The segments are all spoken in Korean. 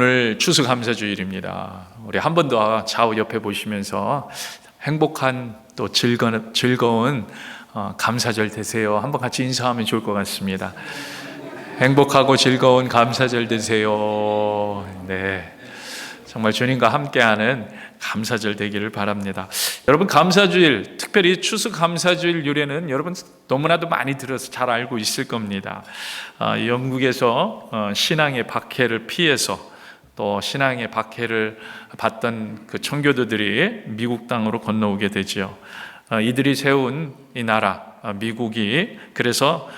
오늘 추수감사주일입니다. 우리 한 번 더 좌우 옆에 보시면서 행복한 또 즐거운 감사절 되세요. 한번 같이 인사하면 좋을 것 같습니다. 행복하고 즐거운 감사절 되세요. 네, 정말 주님과 함께하는 감사절 되기를 바랍니다. 여러분, 감사주일, 특별히 추수감사주일 유래는 여러분 너무나도 많이 들어서 잘 알고 있을 겁니다. 영국에서 신앙의 박해를 피해서 또 신앙의 박해를 받던 그 청교도들이 미국 땅으로 건너오게 되지요. 이들이 세운 이 나라 미국이, 그래서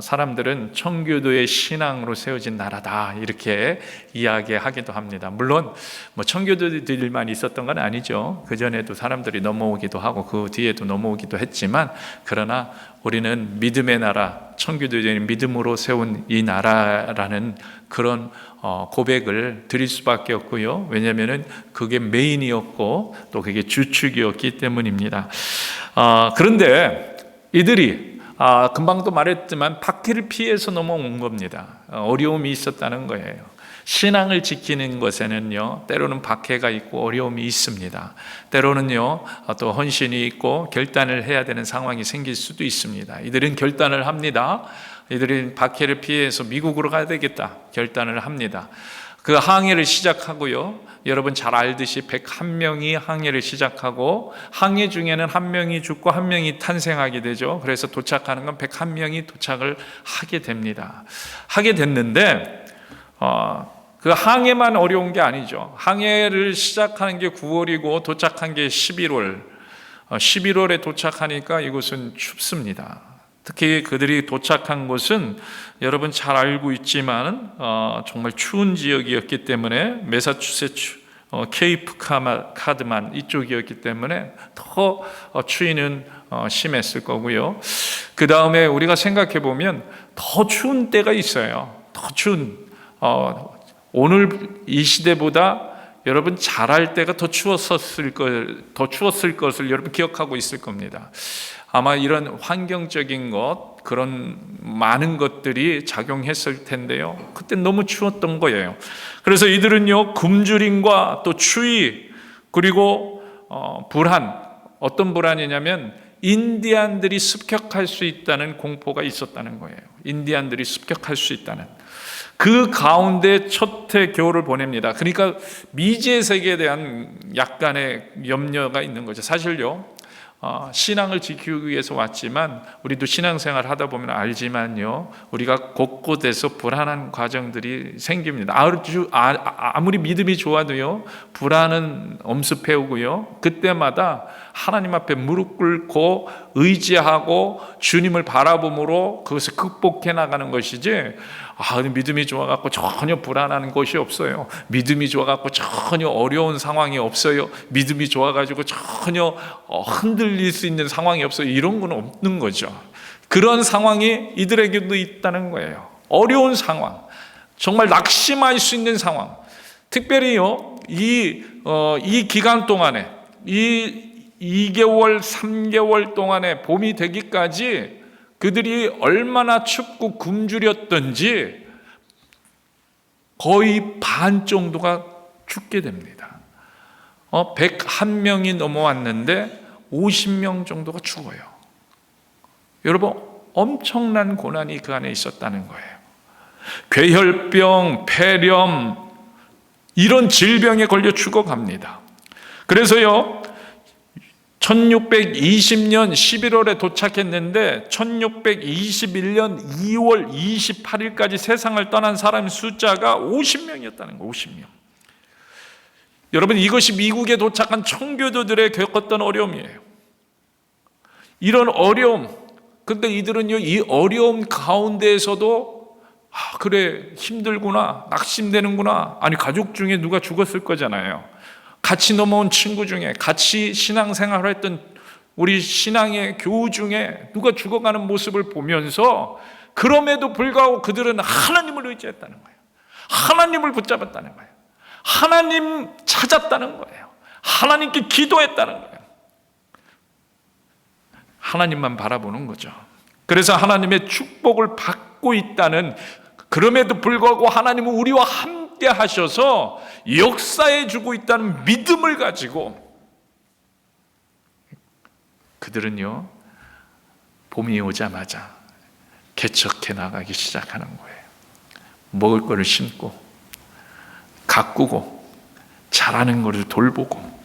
사람들은 청교도의 신앙으로 세워진 나라다 이렇게 이야기하기도 합니다. 물론 뭐 청교도들만 있었던 건 아니죠. 그 전에도 사람들이 넘어오기도 하고 그 뒤에도 넘어오기도 했지만, 그러나 우리는 믿음의 나라, 청교도적인 믿음으로 세운 이 나라라는 그런 고백을 드릴 수밖에 없고요. 왜냐하면 그게 메인이었고 또 그게 주축이었기 때문입니다. 그런데 이들이 금방도 말했지만 박해를 피해서 넘어온 겁니다. 어려움이 있었다는 거예요. 신앙을 지키는 것에는요, 때로는 박해가 있고 어려움이 있습니다. 때로는요, 또 헌신이 있고 결단을 해야 되는 상황이 생길 수도 있습니다. 이들은 결단을 합니다. 이들은 박해를 피해서 미국으로 가야 되겠다 결단을 합니다. 그 항해를 시작하고요, 여러분 잘 알듯이 101명이 항해를 시작하고 항해 중에는 한 명이 죽고 한 명이 탄생하게 되죠. 그래서 도착하는 건 101명이 도착을 하게 됩니다. 하게 됐는데 그 항해만 어려운 게 아니죠. 항해를 시작하는 게 9월이고 도착한 게 11월. 11월에 도착하니까 이곳은 춥습니다. 특히 그들이 도착한 곳은 여러분 잘 알고 있지만 정말 추운 지역이었기 때문에, 매사추세츠 케이프 카드만 이쪽이었기 때문에 더 추위는 심했을 거고요. 그 다음에 우리가 생각해 보면 더 추운 때가 있어요. 더 추운, 오늘 이 시대보다 여러분 잘할 때가 더 추웠을 것을 여러분 기억하고 있을 겁니다. 아마 이런 환경적인 것, 그런 많은 것들이 작용했을 텐데요. 그때 너무 추웠던 거예요. 그래서 이들은요, 굶주림과 또 추위, 그리고 불안, 어떤 불안이냐면 인디안들이 습격할 수 있다는 공포가 있었다는 거예요. 인디안들이 습격할 수 있다는. 그 가운데 첫 해 겨울을 보냅니다. 그러니까 미지의 세계에 대한 약간의 염려가 있는 거죠. 사실요, 신앙을 지키기 위해서 왔지만, 우리도 신앙생활 하다 보면 알지만요, 우리가 곳곳에서 불안한 과정들이 생깁니다. 아무리 믿음이 좋아도요, 불안은 엄습해오고요, 그때마다 하나님 앞에 무릎 꿇고 의지하고 주님을 바라봄으로 그것을 극복해 나가는 것이지, 믿음이 좋아갖고 전혀 불안한 것이 없어요. 믿음이 좋아갖고 전혀 어려운 상황이 없어요. 믿음이 좋아가지고 전혀 흔들릴 수 있는 상황이 없어요. 이런 건 없는 거죠. 그런 상황이 이들에게도 있다는 거예요. 어려운 상황, 정말 낙심할 수 있는 상황. 특별히요, 이 기간 동안에, 이 2개월, 3개월 동안에 봄이 되기까지 그들이 얼마나 춥고 굶주렸던지 거의 반 정도가 죽게 됩니다. 101명이 넘어왔는데 50명 정도가 죽어요. 여러분, 엄청난 고난이 그 안에 있었다는 거예요. 괴혈병, 폐렴, 이런 질병에 걸려 죽어갑니다. 그래서요, 1620년 11월에 도착했는데 1621년 2월 28일까지 세상을 떠난 사람 숫자가 50명이었다는 거예요. 50명. 여러분, 이것이 미국에 도착한 청교도들의 겪었던 어려움이에요. 이런 어려움, 근데 이들은요, 이 어려움 가운데에서도 그래, 힘들구나, 낙심되는구나. 아니, 가족 중에 누가 죽었을 거잖아요. 같이 넘어온 친구 중에, 같이 신앙생활을 했던 우리 신앙의 교우 중에 누가 죽어가는 모습을 보면서, 그럼에도 불구하고 그들은 하나님을 의지했다는 거예요. 하나님을 붙잡았다는 거예요. 하나님 찾았다는 거예요. 하나님께 기도했다는 거예요. 하나님만 바라보는 거죠. 그래서 하나님의 축복을 받고 있다는, 그럼에도 불구하고 하나님은 우리와 함께 함께 하셔서 역사해 주고 있다는 믿음을 가지고 그들은요, 봄이 오자마자 개척해 나가기 시작하는 거예요. 먹을 거를 심고 가꾸고 자라는 것을 돌보고.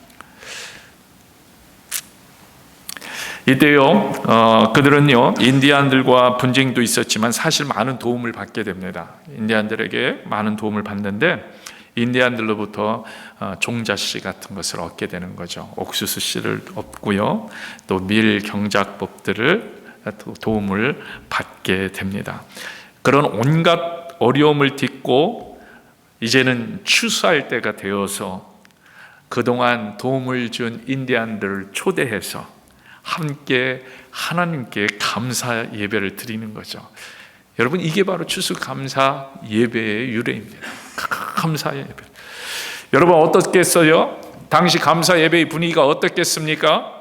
이때요, 그들은요, 인디안들과 분쟁도 있었지만 사실 많은 도움을 받게 됩니다. 인디안들에게 많은 도움을 받는데 인디안들로부터 종자씨 같은 것을 얻게 되는 거죠. 옥수수 씨를 얻고요, 또 밀 경작법들을 도움을 받게 됩니다. 그런 온갖 어려움을 딛고 이제는 추수할 때가 되어서 그동안 도움을 준 인디안들을 초대해서 함께 하나님께 감사 예배를 드리는 거죠. 여러분, 이게 바로 추수감사 예배의 유래입니다. 감사 예배. 여러분, 어떻겠어요? 당시 감사 예배의 분위기가 어떻겠습니까?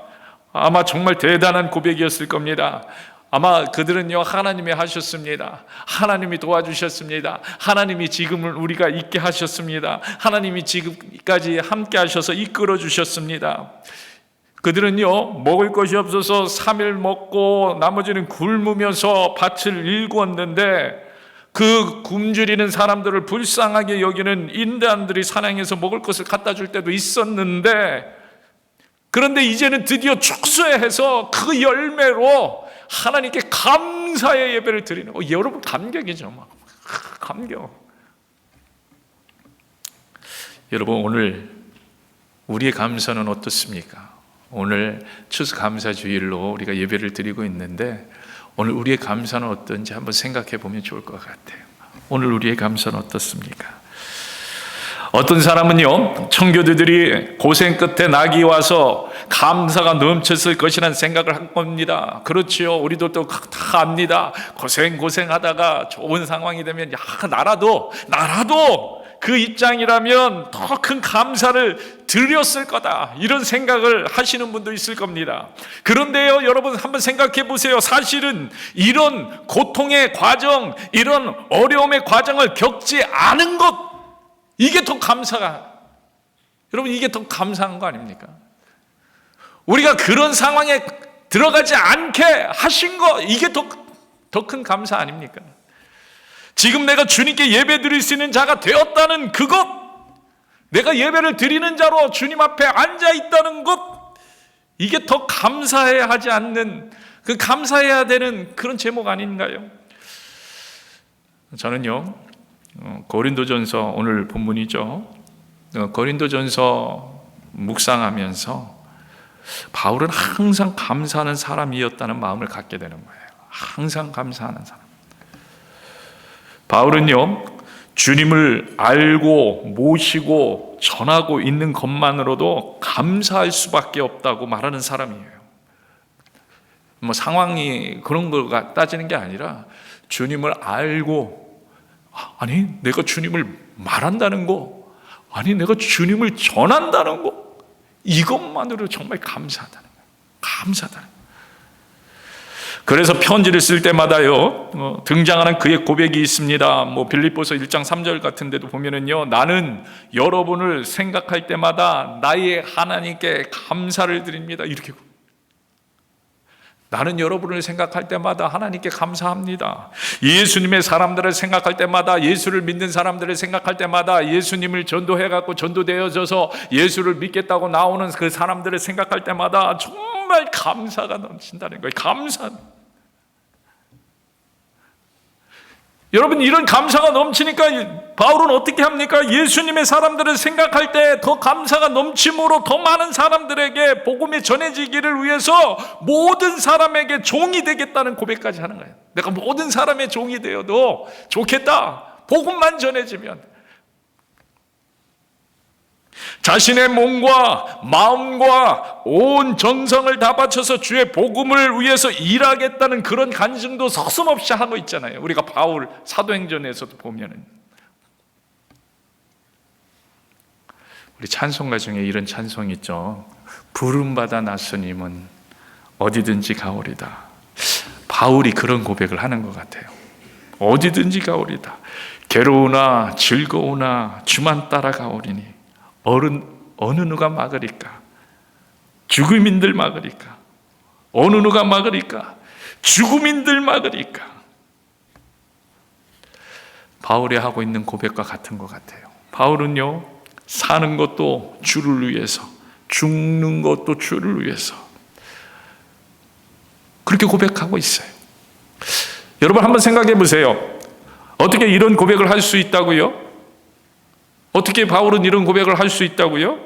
아마 정말 대단한 고백이었을 겁니다. 아마 그들은요, 하나님이 하셨습니다. 하나님이 도와주셨습니다. 하나님이 지금을 우리가 있게 하셨습니다. 하나님이 지금까지 함께 하셔서 이끌어 주셨습니다. 그들은요, 먹을 것이 없어서 3일 먹고 나머지는 굶으면서 밭을 일구었는데 그 굶주리는 사람들을 불쌍하게 여기는 인디안들이 사냥해서 먹을 것을 갖다 줄 때도 있었는데, 그런데 이제는 드디어 축소해서 그 열매로 하나님께 감사의 예배를 드리는 거. 여러분, 감격이죠. 막. 감격. 여러분, 오늘 우리의 감사는 어떻습니까? 오늘 추수감사주일로 우리가 예배를 드리고 있는데 오늘 우리의 감사는 어떤지 한번 생각해 보면 좋을 것 같아요. 오늘 우리의 감사는 어떻습니까? 어떤 사람은요, 청교도들이 고생 끝에 낙이 와서 감사가 넘쳤을 것이라는 생각을 한 겁니다. 그렇지요. 우리도 또 다 압니다. 고생하다가 좋은 상황이 되면 나라도 그 입장이라면 더 큰 감사를 드렸을 거다, 이런 생각을 하시는 분도 있을 겁니다. 그런데요, 여러분 한번 생각해 보세요. 사실은 이런 고통의 과정, 이런 어려움의 과정을 겪지 않은 것, 이게 더 감사가, 여러분, 이게 더 감사한 거 아닙니까? 우리가 그런 상황에 들어가지 않게 하신 거, 이게 더 큰 감사 아닙니까? 지금 내가 주님께 예배 드릴 수 있는 자가 되었다는 그것, 내가 예배를 드리는 자로 주님 앞에 앉아 있다는 것, 이게 더 감사해야 하지 않는, 그 감사해야 되는 그런 제목 아닌가요? 저는요, 고린도전서, 오늘 본문이죠, 고린도전서 묵상하면서 바울은 항상 감사하는 사람이었다는 마음을 갖게 되는 거예요. 항상 감사하는 사람. 바울은요, 주님을 알고 모시고 전하고 있는 것만으로도 감사할 수밖에 없다고 말하는 사람이에요. 뭐 상황이 그런 걸 따지는 게 아니라 주님을 알고, 아니 내가 주님을 말한다는 거, 아니 내가 주님을 전한다는 거, 이것만으로 정말 감사하다는 거예요. 감사하다는 거예요. 그래서 편지를 쓸 때마다요, 등장하는 그의 고백이 있습니다. 뭐 빌립보서 1장 3절 같은 데도 보면은요, 나는 여러분을 생각할 때마다 나의 하나님께 감사를 드립니다, 이렇게. 나는 여러분을 생각할 때마다 하나님께 감사합니다. 예수님의 사람들을 생각할 때마다, 예수를 믿는 사람들을 생각할 때마다, 예수님을 전도해갖고 전도되어져서 예수를 믿겠다고 나오는 그 사람들을 생각할 때마다 정말 감사가 넘친다는 거예요. 감사. 여러분, 이런 감사가 넘치니까 바울은 어떻게 합니까? 예수님의 사람들을 생각할 때 더 감사가 넘침으로 더 많은 사람들에게 복음이 전해지기를 위해서 모든 사람에게 종이 되겠다는 고백까지 하는 거예요. 내가 모든 사람의 종이 되어도 좋겠다, 복음만 전해지면. 자신의 몸과 마음과 온 정성을 다 바쳐서 주의 복음을 위해서 일하겠다는 그런 간증도 서슴없이 하고 있잖아요. 우리가 바울 사도행전에서도 보면은, 우리 찬송가 중에 이런 찬송이 있죠. 부름받아 나서님은 어디든지 가오리다. 바울이 그런 고백을 하는 것 같아요. 어디든지 가오리다. 괴로우나 즐거우나 주만 따라가오리니 어느 누가 막으리까? 죽음인들 막으리까? 어느 누가 막으리까? 죽음인들 막으리까? 바울이 하고 있는 고백과 같은 것 같아요. 바울은요, 사는 것도 주를 위해서, 죽는 것도 주를 위해서 그렇게 고백하고 있어요. 여러분 한번 생각해 보세요. 어떻게 이런 고백을 할 수 있다고요? 어떻게 바울은 이런 고백을 할 수 있다고요?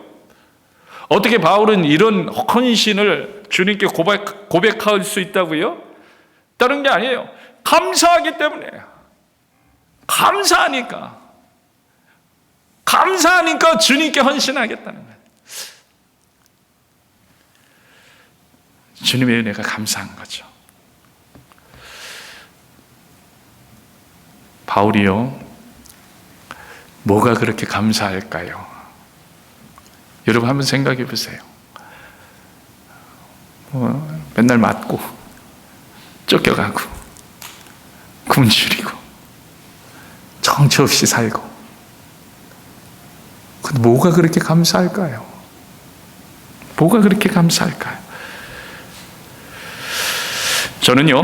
어떻게 바울은 이런 헌신을 주님께 고백할 수 있다고요? 다른 게 아니에요. 감사하기 때문에요. 감사하니까 주님께 헌신하겠다는 거예요. 주님의 은혜가 감사한 거죠. 바울이요, 뭐가 그렇게 감사할까요? 여러분 한번 생각해 보세요. 맨날 맞고 쫓겨가고 굶주리고 정처 없이 살고, 근데 뭐가 그렇게 감사할까요? 뭐가 그렇게 감사할까요? 저는요,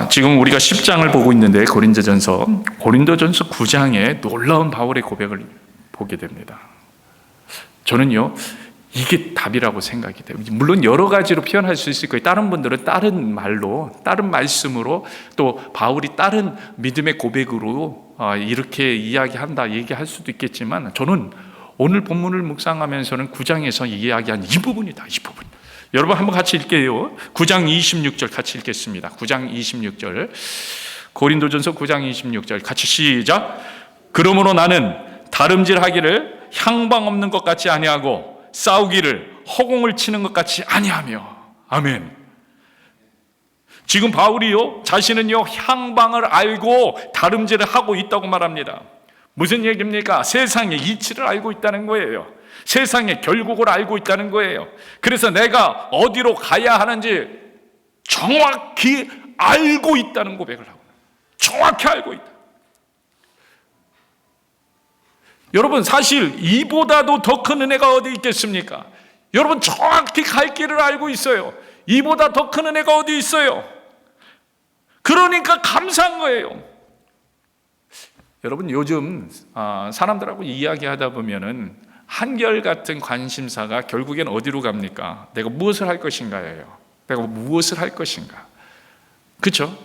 지금 우리가 10장을 보고 있는데 고린도전서 9장에 놀라운 바울의 고백을 보게 됩니다. 저는요, 이게 답이라고 생각이 돼요. 물론 여러 가지로 표현할 수 있을 거예요. 다른 분들은 다른 말로, 다른 말씀으로, 또 바울이 다른 믿음의 고백으로 이렇게 이야기한다, 얘기할 수도 있겠지만, 저는 오늘 본문을 묵상하면서는 9장에서 이야기한 이 부분이다, 이 부분. 여러분 한번 같이 읽게요. 9장 26절 같이 읽겠습니다. 9장 26절. 고린도전서 9장 26절 같이 시작. 그러므로 나는 다름질하기를 향방 없는 것 같이 아니하고 싸우기를 허공을 치는 것 같이 아니하며. 아멘. 지금 바울이요, 자신은요 향방을 알고 다름질을 하고 있다고 말합니다. 무슨 얘기입니까? 세상의 이치를 알고 있다는 거예요. 세상의 결국을 알고 있다는 거예요. 그래서 내가 어디로 가야 하는지 정확히 알고 있다는 고백을 하고, 정확히 알고 있다. 여러분, 사실 이보다도 더 큰 은혜가 어디 있겠습니까? 여러분, 정확히 갈 길을 알고 있어요. 이보다 더 큰 은혜가 어디 있어요? 그러니까 감사한 거예요. 여러분, 요즘 사람들하고 이야기하다 보면은 한결같은 관심사가 결국엔 어디로 갑니까? 내가 무엇을 할 것인가예요. 내가 무엇을 할 것인가. 그렇죠?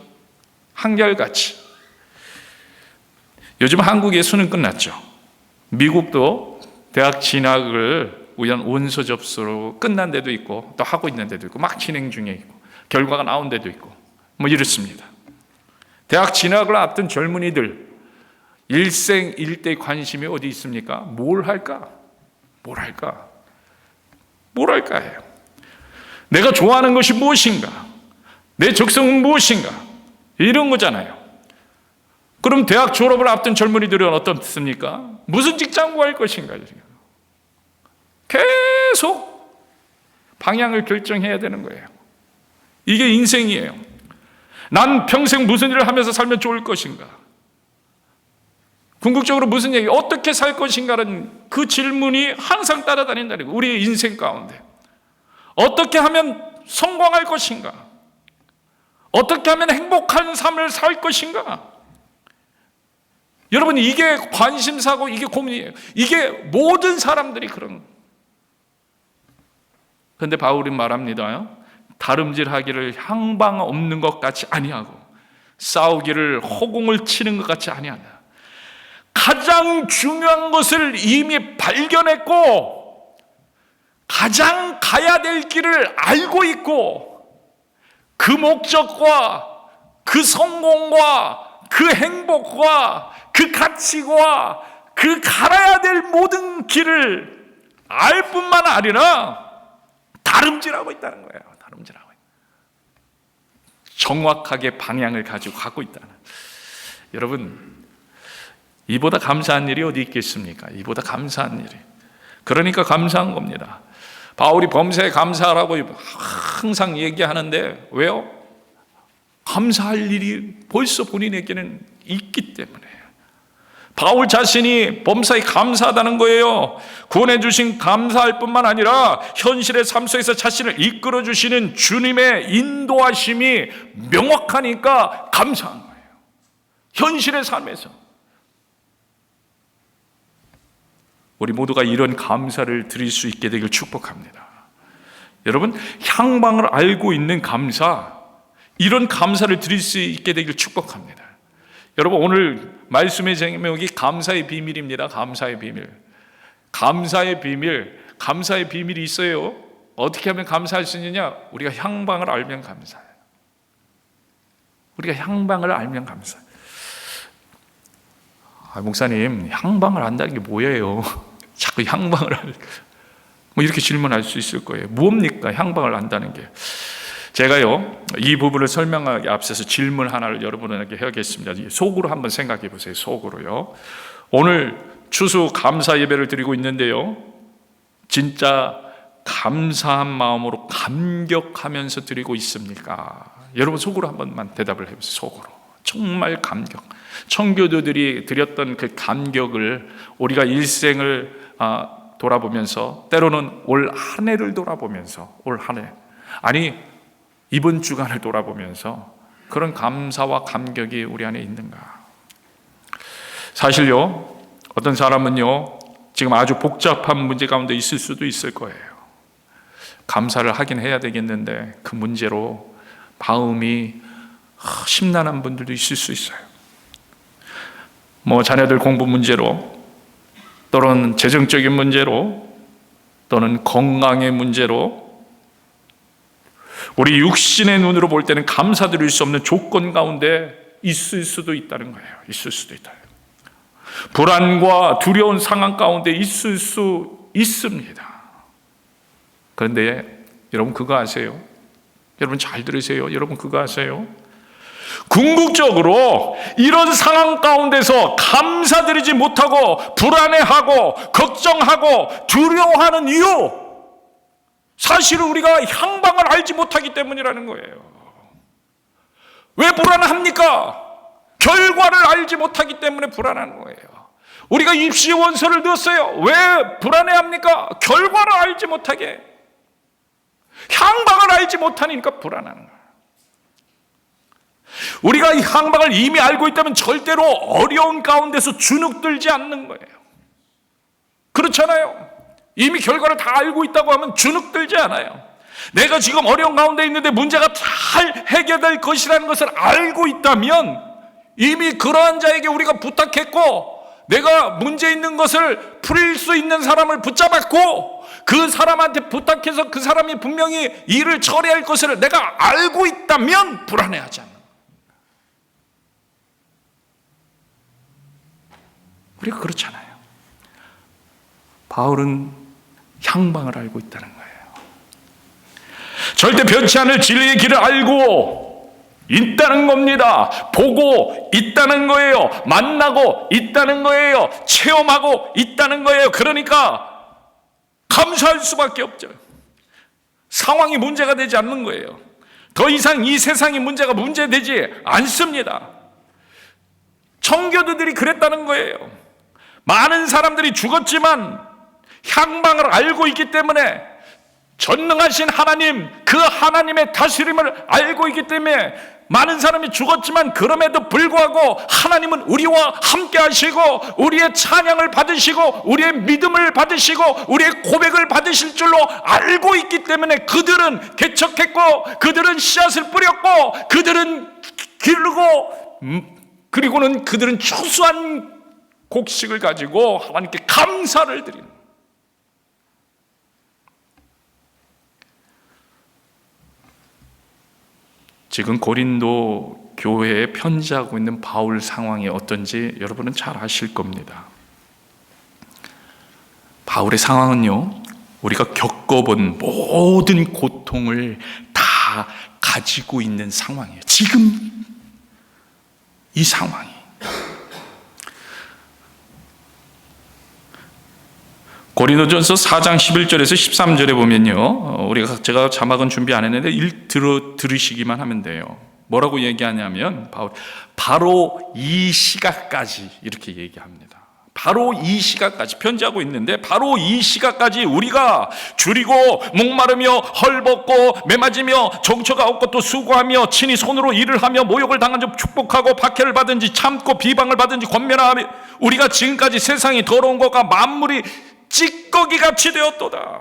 한결같이. 요즘 한국의 수능 끝났죠. 미국도 대학 진학을 우연 원서 접수로 끝난 데도 있고, 또 하고 있는 데도 있고, 막 진행 중에 있고, 결과가 나온 데도 있고, 뭐 이렇습니다. 대학 진학을 앞둔 젊은이들, 일생일대 관심이 어디 있습니까? 뭘 할까? 뭘 할까? 뭘 할까예요. 내가 좋아하는 것이 무엇인가? 내 적성은 무엇인가? 이런 거잖아요. 그럼 대학 졸업을 앞둔 젊은이들은 어떻습니까? 무슨 직장 구할 것인가? 계속 방향을 결정해야 되는 거예요. 이게 인생이에요. 난 평생 무슨 일을 하면서 살면 좋을 것인가? 궁극적으로 무슨 얘기, 어떻게 살 것인가는 그 질문이 항상 따라다닌다는 거예요. 우리의 인생 가운데 어떻게 하면 성공할 것인가? 어떻게 하면 행복한 삶을 살 것인가? 여러분, 이게 관심사고 이게 고민이에요. 이게 모든 사람들이 그런. 그런데 바울이 말합니다. 다름질하기를 향방 없는 것 같이 아니하고 싸우기를 허공을 치는 것 같이 아니한다. 가장 중요한 것을 이미 발견했고 가장 가야 될 길을 알고 있고 그 목적과 그 성공과 그 행복과 그 가치와 그 갈아야 될 모든 길을 알 뿐만 아니라 다름질하고 있다는 거예요. 다름질하고 있다. 정확하게 방향을 가지고 가고 있다는. 여러분, 이보다 감사한 일이 어디 있겠습니까? 이보다 감사한 일이. 그러니까 감사한 겁니다. 바울이 범사에 감사하라고 항상 얘기하는데 왜요? 감사할 일이 벌써 본인에게는 있기 때문에. 바울 자신이 범사에 감사하다는 거예요. 구원해 주신 감사할 뿐만 아니라 현실의 삶 속에서 자신을 이끌어 주시는 주님의 인도하심이 명확하니까 감사한 거예요. 현실의 삶에서 우리 모두가 이런 감사를 드릴 수 있게 되길 축복합니다. 여러분, 향방을 알고 있는 감사, 이런 감사를 드릴 수 있게 되길 축복합니다. 여러분, 오늘 말씀의 제목이 감사의 비밀입니다. 감사의 비밀. 감사의 비밀, 감사의 비밀이 있어요. 어떻게 하면 감사할 수 있느냐? 우리가 향방을 알면 감사해요. 우리가 향방을 알면 감사해요. 목사님, 향방을 안다는 게 뭐예요? 자꾸 향방을 뭐 이렇게 질문할 수 있을 거예요. 뭡니까? 향방을 안다는 게. 제가요, 이 부분을 설명하기 앞서서 질문 하나를 여러분에게 해야겠습니다. 속으로 한번 생각해 보세요. 속으로요. 오늘 추수 감사 예배를 드리고 있는데요, 진짜 감사한 마음으로 감격하면서 드리고 있습니까? 여러분 속으로 한 번만 대답을 해보세요. 속으로. 정말 감격. 청교도들이 드렸던 그 감격을 우리가 일생을 돌아보면서, 때로는 올 한 해를 돌아보면서, 올 한 해, 아니 이번 주간을 돌아보면서 그런 감사와 감격이 우리 안에 있는가? 사실요, 어떤 사람은요, 지금 아주 복잡한 문제 가운데 있을 수도 있을 거예요. 감사를 하긴 해야 되겠는데 그 문제로 마음이 심란한 분들도 있을 수 있어요. 뭐 자녀들 공부 문제로, 또는 재정적인 문제로, 또는 건강의 문제로, 우리 육신의 눈으로 볼 때는 감사드릴 수 없는 조건 가운데 있을 수도 있다는 거예요. 있을 수도 있다. 불안과 두려운 상황 가운데 있을 수 있습니다. 그런데 여러분 그거 아세요? 여러분 잘 들으세요. 여러분 그거 아세요? 궁극적으로 이런 상황 가운데서 감사드리지 못하고 불안해하고 걱정하고 두려워하는 이유, 사실은 우리가 향방을 알지 못하기 때문이라는 거예요. 왜 불안합니까? 결과를 알지 못하기 때문에 불안한 거예요. 우리가 입시 원서를 넣었어요. 왜 불안해합니까? 결과를 알지 못하게, 향방을 알지 못하니까 불안한 거예요. 우리가 이 향방을 이미 알고 있다면 절대로 어려운 가운데서 주눅들지 않는 거예요. 그렇잖아요. 이미 결과를 다 알고 있다고 하면 주눅들지 않아요. 내가 지금 어려운 가운데 있는데 문제가 잘 해결될 것이라는 것을 알고 있다면 이미 그러한 자에게 우리가 부탁했고, 내가 문제 있는 것을 풀릴 수 있는 사람을 붙잡았고, 그 사람한테 부탁해서 그 사람이 분명히 일을 처리할 것을 내가 알고 있다면 불안해하지 않는 거예요. 우리가 그렇잖아요. 바울은 향방을 알고 있다는 거예요. 절대 변치 않을 진리의 길을 알고 있다는 겁니다. 보고 있다는 거예요. 만나고 있다는 거예요. 체험하고 있다는 거예요. 그러니까 감사할 수밖에 없죠. 상황이 문제가 되지 않는 거예요. 더 이상 이 세상의 문제가 문제되지 않습니다. 청교도들이 그랬다는 거예요. 많은 사람들이 죽었지만 향방을 알고 있기 때문에, 전능하신 하나님, 그 하나님의 다스림을 알고 있기 때문에 많은 사람이 죽었지만 그럼에도 불구하고 하나님은 우리와 함께 하시고 우리의 찬양을 받으시고 우리의 믿음을 받으시고 우리의 고백을 받으실 줄로 알고 있기 때문에 그들은 개척했고, 그들은 씨앗을 뿌렸고, 그들은 기르고, 그리고는 그들은 추수한 곡식을 가지고 하나님께 감사를 드리는 거예요. 지금 고린도 교회에 편지하고 있는 바울 상황이 어떤지 여러분은 잘 아실 겁니다. 바울의 상황은요, 우리가 겪어본 모든 고통을 다 가지고 있는 상황이에요. 지금 이 상황이. 고린도전서 4장 11절에서 13절에 보면요, 제가 자막은 준비 안 했는데 들으시기만 하면 돼요. 뭐라고 얘기하냐면 바로 이 시각까지 이렇게 얘기합니다. 바로 이 시각까지 편지하고 있는데, 바로 이 시각까지 우리가 줄이고 목마르며 헐벗고 메맞으며 정처가 없고 또 수고하며 친히 손으로 일을 하며 모욕을 당한 점 축복하고 박해를 받은지 참고 비방을 받은지 권면하며 우리가 지금까지 세상이 더러운 것과 만물이 찌꺼기같이 되었도다.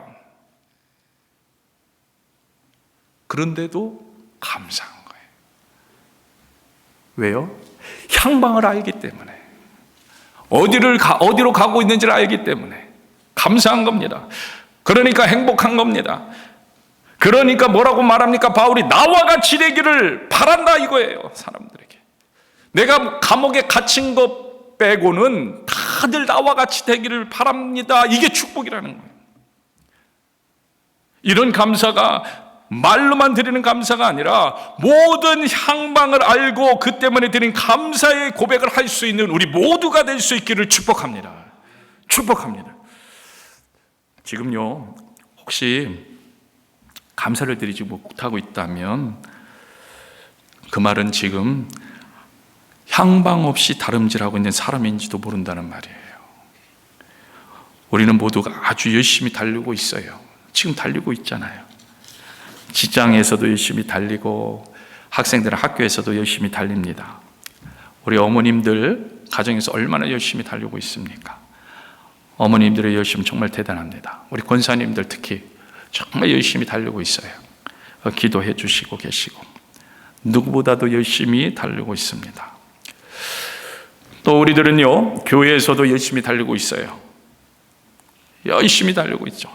그런데도 감사한 거예요. 왜요? 향방을 알기 때문에, 어디로 가고 있는지를 알기 때문에 감사한 겁니다. 그러니까 행복한 겁니다. 그러니까 뭐라고 말합니까? 바울이 나와 같이 되기를 바란다 이거예요. 사람들에게 내가 감옥에 갇힌 것 빼고는 다들 나와 같이 되기를 바랍니다. 이게 축복이라는 거예요. 이런 감사가 말로만 드리는 감사가 아니라 모든 향방을 알고 그 때문에 드린 감사의 고백을 할 수 있는 우리 모두가 될 수 있기를 축복합니다. 축복합니다. 지금요, 혹시 감사를 드리지 못하고 있다면 그 말은 지금 향방 없이 다름질하고 있는 사람인지도 모른다는 말이에요. 우리는 모두가 아주 열심히 달리고 있어요. 지금 달리고 있잖아요. 직장에서도 열심히 달리고 학생들은 학교에서도 열심히 달립니다. 우리 어머님들 가정에서 얼마나 열심히 달리고 있습니까? 어머님들의 열심 정말 대단합니다. 우리 권사님들 특히 정말 열심히 달리고 있어요. 기도해 주시고 계시고 누구보다도 열심히 달리고 있습니다. 또 우리들은요, 교회에서도 열심히 달리고 있어요. 열심히 달리고 있죠.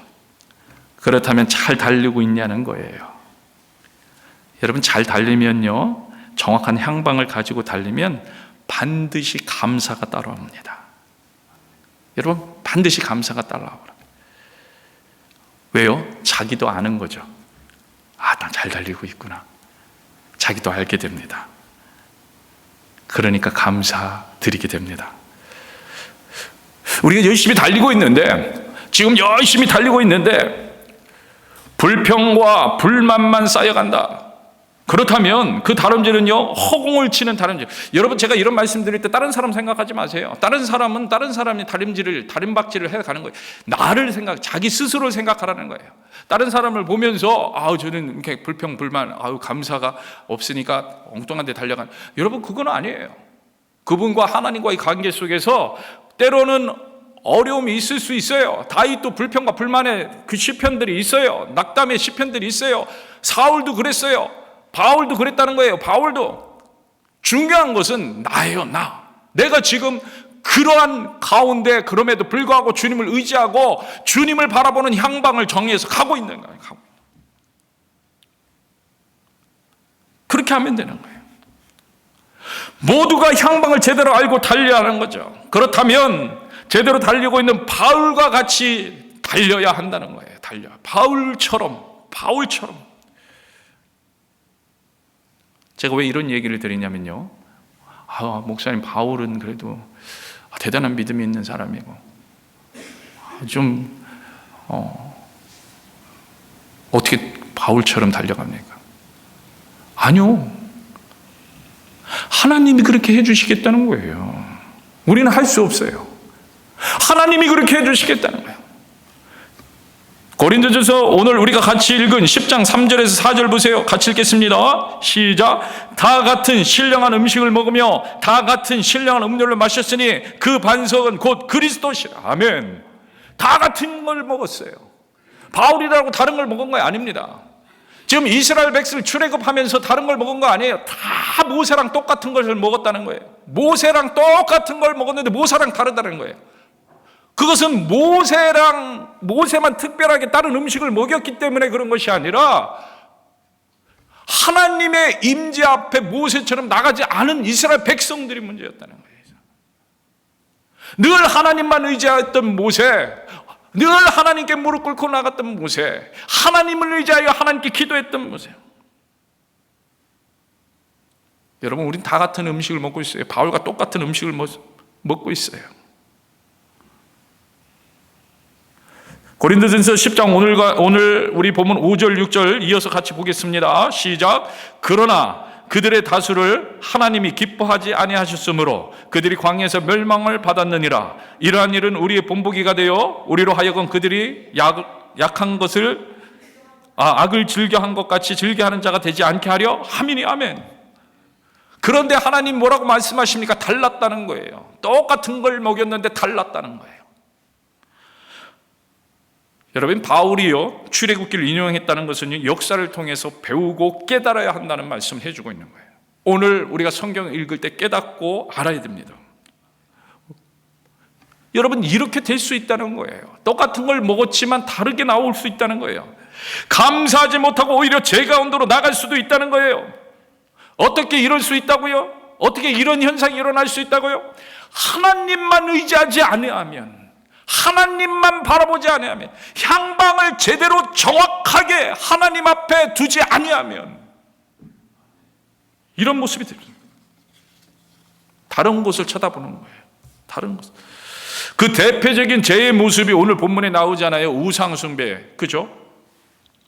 그렇다면 잘 달리고 있냐는 거예요. 여러분, 잘 달리면요, 정확한 향방을 가지고 달리면 반드시 감사가 따라옵니다. 여러분, 반드시 감사가 따라와요. 왜요? 자기도 아는 거죠. 아, 나 잘 달리고 있구나. 자기도 알게 됩니다. 그러니까 감사드리게 됩니다. 우리가 열심히 달리고 있는데, 지금 열심히 달리고 있는데 불평과 불만만 쌓여간다. 그렇다면 그 다름질은요, 허공을 치는 다름질. 여러분, 제가 이런 말씀 드릴 때 다른 사람 생각하지 마세요. 다른 사람은 다른 사람이 다림박질을 해가는 거예요. 나를 자기 스스로를 생각하라는 거예요. 다른 사람을 보면서 저는 이렇게 불평 불만, 감사가 없으니까 엉뚱한 데 달려간. 여러분, 그건 아니에요. 그분과 하나님과의 관계 속에서 때로는 어려움이 있을 수 있어요. 다윗도 불평과 불만의 그 시편들이 있어요. 낙담의 시편들이 있어요. 사울도 그랬어요. 바울도 그랬다는 거예요. 바울도. 중요한 것은 나예요. 내가 지금 그러한 가운데 그럼에도 불구하고 주님을 의지하고 주님을 바라보는 향방을 정해서 가고 있는 거예요. 그렇게 하면 되는 거예요. 모두가 향방을 제대로 알고 달려야 하는 거죠. 그렇다면 제대로 달리고 있는 바울과 같이 달려야 한다는 거예요. 바울처럼. 제가 왜 이런 얘기를 드리냐면요, 목사님, 바울은 그래도 대단한 믿음이 있는 사람이고 좀 어떻게 바울처럼 달려갑니까? 아니요, 하나님이 그렇게 해주시겠다는 거예요. 우리는 할 수 없어요. 하나님이 그렇게 해주시겠다는 거예요. 고린도전서 오늘 우리가 같이 읽은 10장 3절에서 4절 보세요. 같이 읽겠습니다. 시작. 다 같은 신령한 음식을 먹으며 다 같은 신령한 음료를 마셨으니 그 반석은 곧 그리스도시라. 아멘. 다 같은 걸 먹었어요. 바울이라고 다른 걸 먹은 거 아닙니다. 지금 이스라엘 백성을 출애굽하면서 다른 걸 먹은 거 아니에요. 다 모세랑 똑같은 것을 먹었다는 거예요. 모세랑 똑같은 걸 먹었는데 모세랑 다르다는 거예요. 그것은 모세만 특별하게 다른 음식을 먹였기 때문에 그런 것이 아니라 하나님의 임재 앞에 모세처럼 나가지 않은 이스라엘 백성들이 문제였다는 거예요. 늘 하나님만 의지했던 모세, 늘 하나님께 무릎 꿇고 나갔던 모세, 하나님을 의지하여 하나님께 기도했던 모세. 여러분, 우린 다 같은 음식을 먹고 있어요. 바울과 똑같은 음식을 먹고 있어요. 고린도전서 10장 오늘 우리 보면 5절 6절 이어서 같이 보겠습니다. 시작. 그러나 그들의 다수를 하나님이 기뻐하지 아니하셨으므로 그들이 광야에서 멸망을 받았느니라. 이러한 일은 우리의 본보기가 되어 우리로 하여금 그들이 약한 것을 악을 즐겨한 것 같이 즐겨하는 자가 되지 않게 하려 함이니. 아멘. 그런데 하나님 뭐라고 말씀하십니까? 달랐다는 거예요. 똑같은 걸 먹였는데 달랐다는 거예요. 여러분, 바울이요 출애굽기를 인용했다는 것은 역사를 통해서 배우고 깨달아야 한다는 말씀을 해주고 있는 거예요. 오늘 우리가 성경을 읽을 때 깨닫고 알아야 됩니다. 여러분, 이렇게 될 수 있다는 거예요. 똑같은 걸 먹었지만 다르게 나올 수 있다는 거예요. 감사하지 못하고 오히려 죄 가운데로 나갈 수도 있다는 거예요. 어떻게 이럴 수 있다고요? 어떻게 이런 현상이 일어날 수 있다고요? 하나님만 의지하지 아니하면, 하나님만 바라보지 아니하면, 향방을 제대로 정확하게 하나님 앞에 두지 아니하면 이런 모습이 됩니다. 다른 곳을 쳐다보는 거예요. 다른 곳. 그 대표적인 죄의 모습이 오늘 본문에 나오잖아요. 우상숭배. 그죠?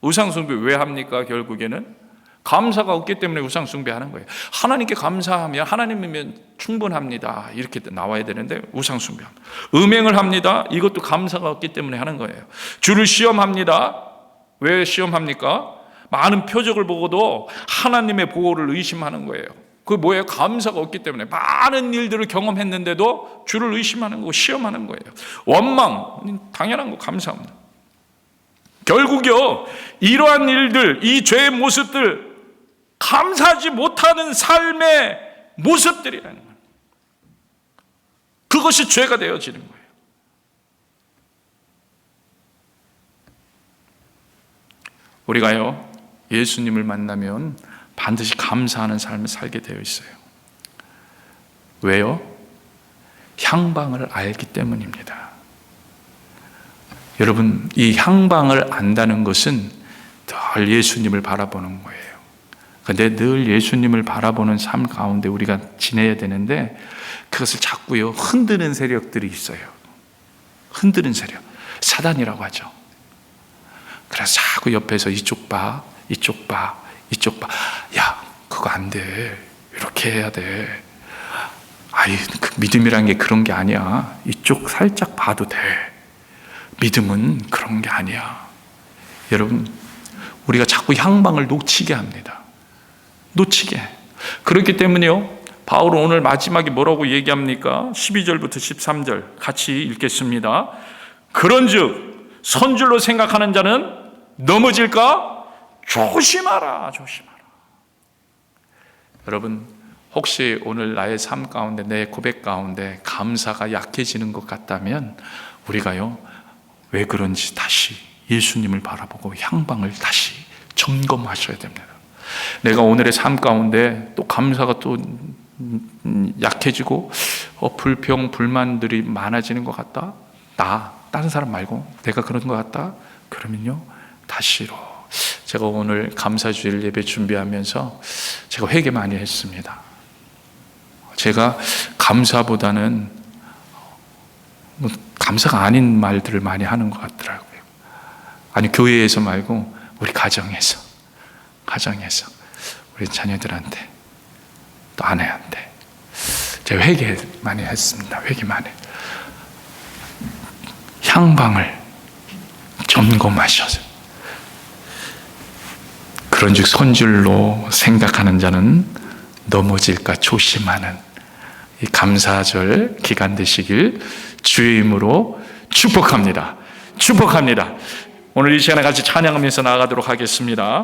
우상숭배 왜 합니까? 결국에는 감사가 없기 때문에 우상숭배하는 거예요. 하나님께 감사하면 하나님이면 충분합니다. 이렇게 나와야 되는데 우상숭배합니다. 음행을 합니다. 이것도 감사가 없기 때문에 하는 거예요. 주를 시험합니다. 왜 시험합니까? 많은 표적을 보고도 하나님의 보호를 의심하는 거예요. 그게 뭐예요? 감사가 없기 때문에 많은 일들을 경험했는데도 주를 의심하는 거고 시험하는 거예요. 원망, 당연한 거 감사합니다. 결국요, 이러한 일들, 이 죄의 모습들, 감사하지 못하는 삶의 모습들이라는 거예요. 그것이 죄가 되어지는 거예요. 우리가요, 예수님을 만나면 반드시 감사하는 삶을 살게 되어 있어요. 왜요? 향방을 알기 때문입니다. 여러분, 이 향방을 안다는 것은 늘 예수님을 바라보는 거예요. 그런데 늘 예수님을 바라보는 삶 가운데 우리가 지내야 되는데 그것을 자꾸요 흔드는 세력들이 있어요. 흔드는 세력, 사단이라고 하죠. 그래서 자꾸 옆에서 이쪽 봐, 이쪽 봐, 이쪽 봐. 야, 그거 안 돼. 이렇게 해야 돼. 아이, 그 믿음이란 게 그런 게 아니야. 이쪽 살짝 봐도 돼. 믿음은 그런 게 아니야. 여러분, 우리가 자꾸 향방을 놓치게 합니다. 놓치게. 그렇기 때문에요, 바울은 오늘 마지막에 뭐라고 얘기합니까? 12절부터 13절 같이 읽겠습니다. 그런즉 선줄로 생각하는 자는 넘어질까? 조심하라, 조심하라. 여러분, 혹시 오늘 나의 삶 가운데, 내 고백 가운데 감사가 약해지는 것 같다면 우리가요, 왜 그런지 다시 예수님을 바라보고 향방을 다시 점검하셔야 됩니다. 내가 오늘의 삶 가운데 또 감사가 또 약해지고 불평, 불만들이 많아지는 것 같다? 다른 사람 말고 내가 그런 것 같다? 그러면요, 다시로. 제가 오늘 감사주일 예배 준비하면서 제가 회개 많이 했습니다. 제가 감사보다는 감사가 아닌 말들을 많이 하는 것 같더라고요. 아니, 교회에서 말고 우리 가정에서 우리 자녀들한테, 또 아내한테 제가 회개 많이 했습니다. 회개 많이. 향방을 점검하셔서 그런즉 선줄로 생각하는 자는 넘어질까 조심하는 이 감사절 기간 되시길 주의 이름으로 축복합니다. 축복합니다. 오늘 이 시간에 같이 찬양하면서 나아가도록 하겠습니다.